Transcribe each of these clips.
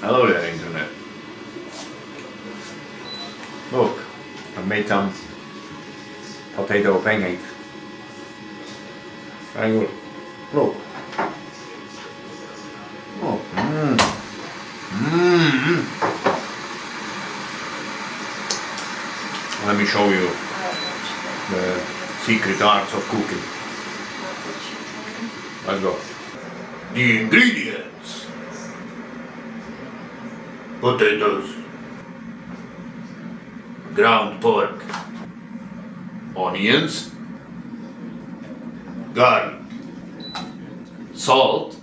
Hello there, internet. Look, I made some potato pancakes. Very good. Look. Oh, Let me show you the secret arts of cooking. Let's go. The ingredients: potatoes, ground pork, onions, garlic, salt,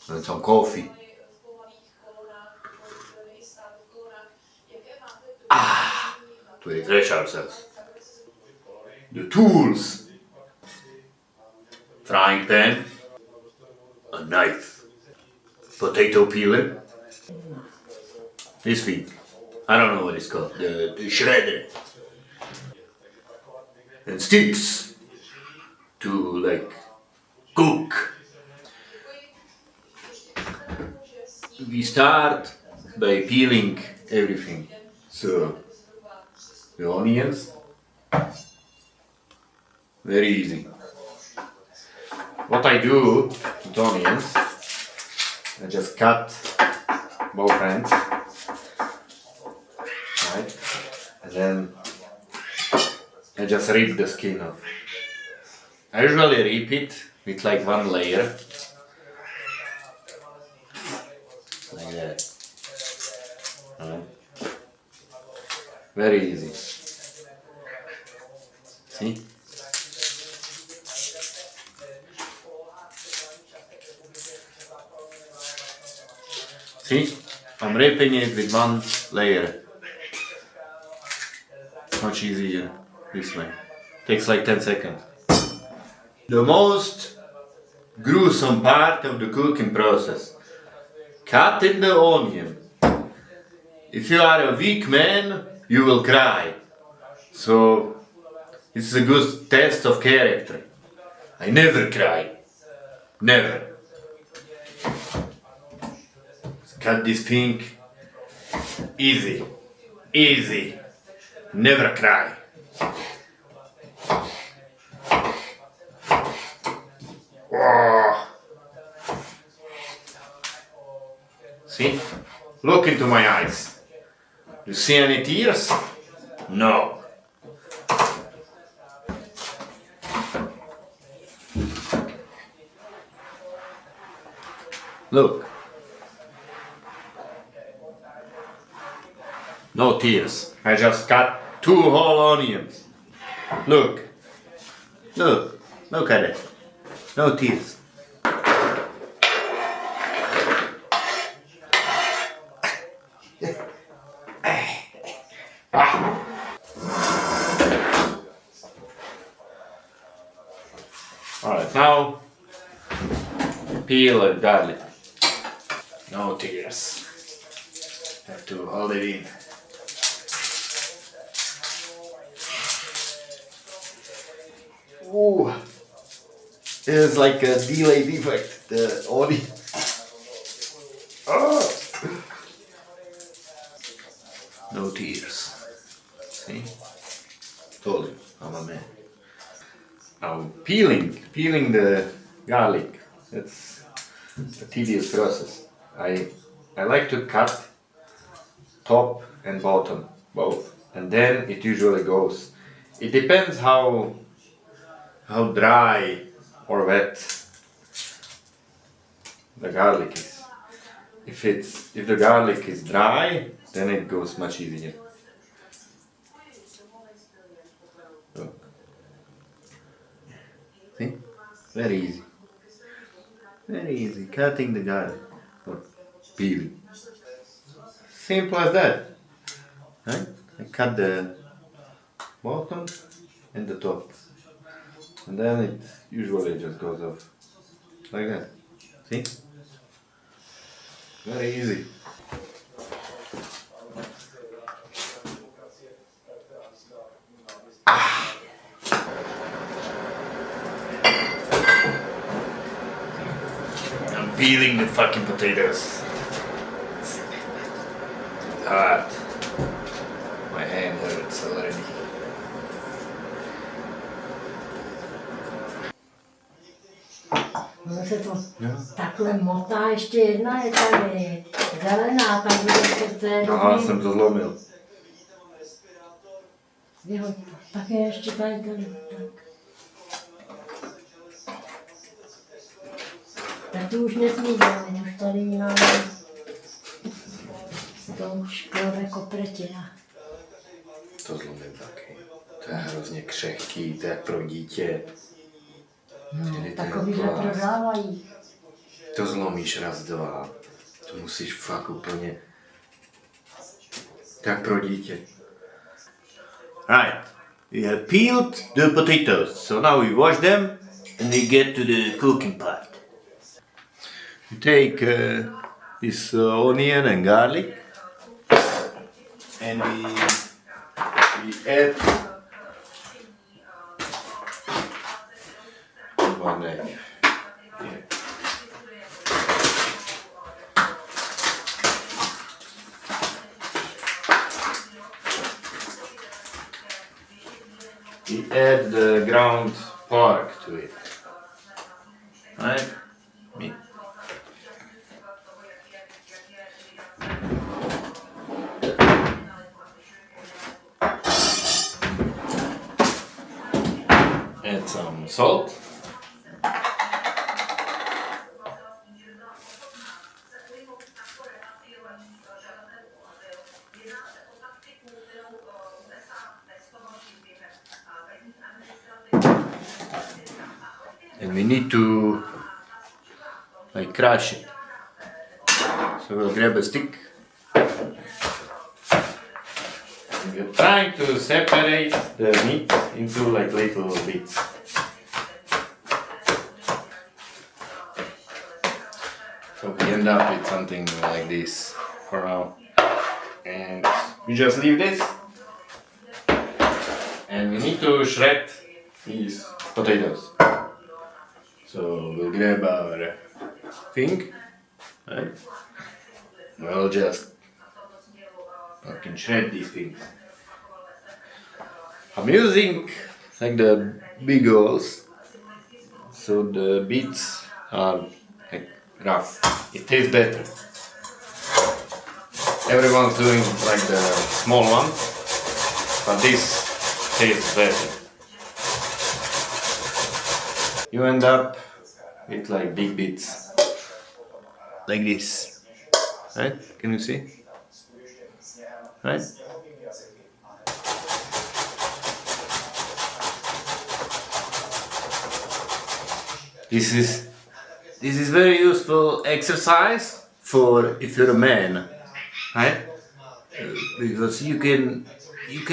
and some coffee. To refresh ourselves. The tools: frying pan, a knife, potato peeler, this thing, I don't know what it's called, the shredder, and sticks to cook. We start by peeling everything. So the onions, very easy. What I do with onions, I just cut both ends, right? And then I just rip the skin off. I usually rip it with one layer, like that. Very easy. See? See? I'm ripping it with one layer. Much easier this way. Takes 10 seconds. The most gruesome part of the cooking process: cutting the onion. If you are a weak man, you will cry. So it's a good test of character. I never cry. Never. Cut this thing. Easy. Easy. Never cry. Oh. See? Look into my eyes. You see any tears? No. Look. No tears. I just cut 2 whole onions. Look. Look. Look at it. No tears. Alright, now peel the garlic. No tears. Have to hold it in. Ooh, it's like a delayed effect. The onion. Oh. No tears. See? Told you, I'm a man. Now peeling the garlic. That's a tedious process. I like to cut top and bottom both, and then it usually goes. It depends how dry or wet the garlic is. If the garlic is dry, then it goes much easier. Look. See? Very easy. Very easy. Cutting the garlic or peeling. Simple as that. Right? I cut the bottom and the top. And then it usually just goes off. Like that. See? Very easy. peeling the fucking potatoes. It's hot. My hand hurts already. Ono se to takhle motá, ještě jedna je tady zelená, tam bude to je Aha, dobrý. jsem to zlomil. Vyhoď to. Tak je ještě tady. Tak. Tak to už nesmí dělat, už tady máme to šklové kopretina. To zlomím taky. To je hrozně křehký, to je pro dítě. No, takovýhle prodávají. To zlomíš raz, dva. To musíš fakt úplně... Tak pro dítě. Right. We have peeled the potatoes. So now we wash them and we get to the cooking part. We take this onion and garlic and we add one egg. Yeah. We add the ground pork to it. Right? Me. Add some salt. And we need to like crush it. So we'll grab a stick. And we're trying to separate the meat into like little bits. So we end up with something like this for now. And we just leave this. And we need to shred these potatoes. So we'll grab our thing, right? We'll just fucking shred these things. I'm using like the big holes, so the bits are like rough. It tastes better. Everyone's doing like the small one, but this tastes better. You end up with like big bits, like this, right? Can you see? Right? This is very useful exercise for if you're a man, right? Because you can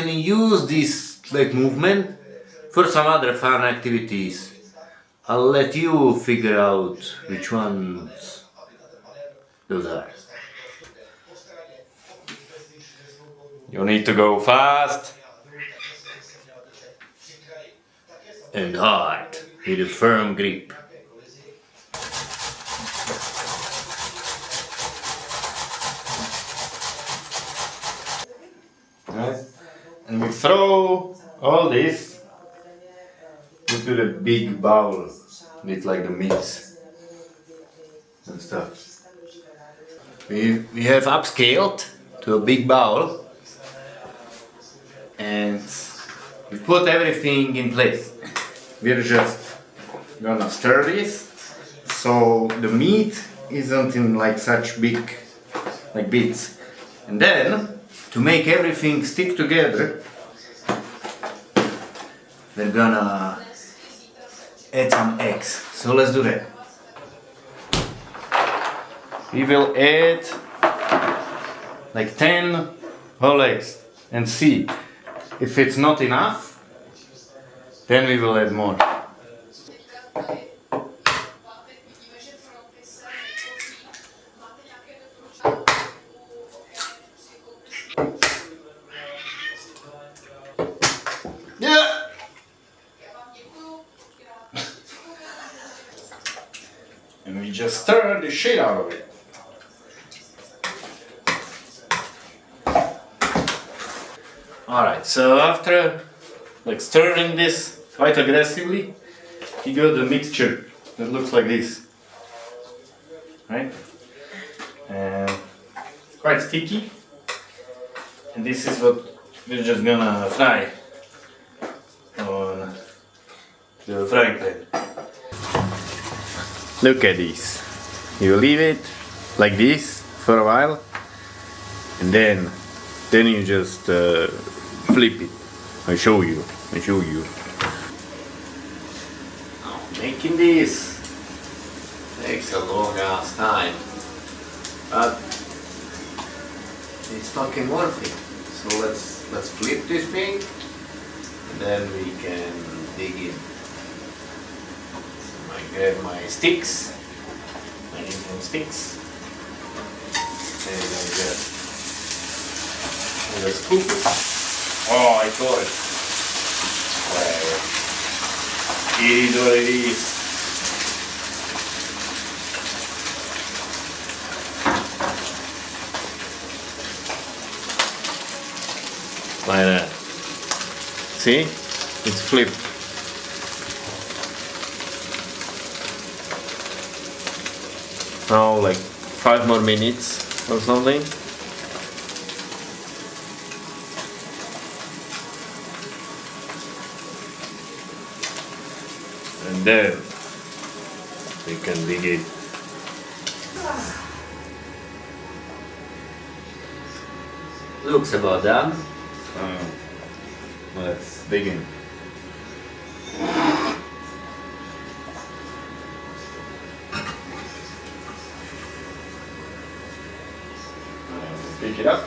use this like movement for some other fun activities. I'll let you figure out which ones those are. You need to go fast and hard with a firm grip. Right? And we throw all this into the big bowl with like the meats and stuff. We have upscaled to a big bowl and we put everything in place. We're just gonna stir this so the meat isn't in like such big like bits. And then to make everything stick together, we're gonna add some eggs. So let's do that. We will add like 10 whole eggs and see if it's not enough, then we will add more. and we just stir the shit out of it. Alright, so after like stirring this quite aggressively, you got the mixture that looks like this. Right? And it's quite sticky. And this is what we're just gonna fry on the frying pan. Look at this. You leave it like this for a while, and then you just flip it. I show you. Making this takes a long ass time, but it's fucking worth it. So let's flip this thing, and then we can dig in. So I grab my sticks, my Indian sticks, and I just scoop it. Oh, I saw it. It is what it is. Like that. See? It's flipped. Now like 5 more minutes or something. And then we can dig it. Looks about done. Let's dig in. Pick it up.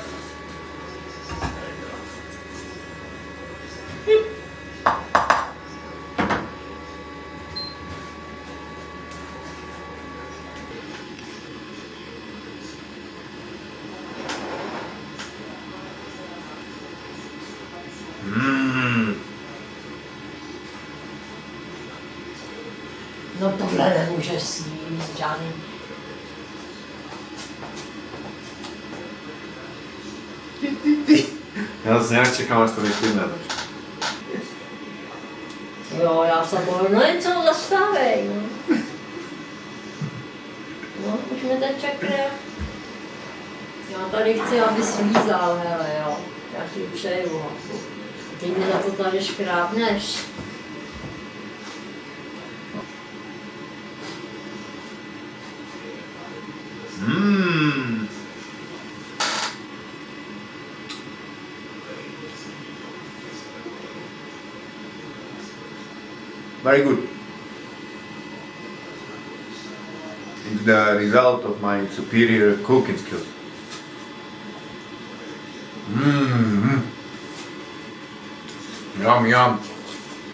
There you go. No tohle nemůže sníst žádný. Já zase nějak čekám, až to vyštěne. Jo, já jsem mluvil, no jen co zastavej, no. No, už mi ten čekne. Já tady chci, aby slízal, hele, jo. Já ti přeju, no. Ty mi za to tady škrábneš. Very good. It's the result of my superior cooking skills. Yum yum.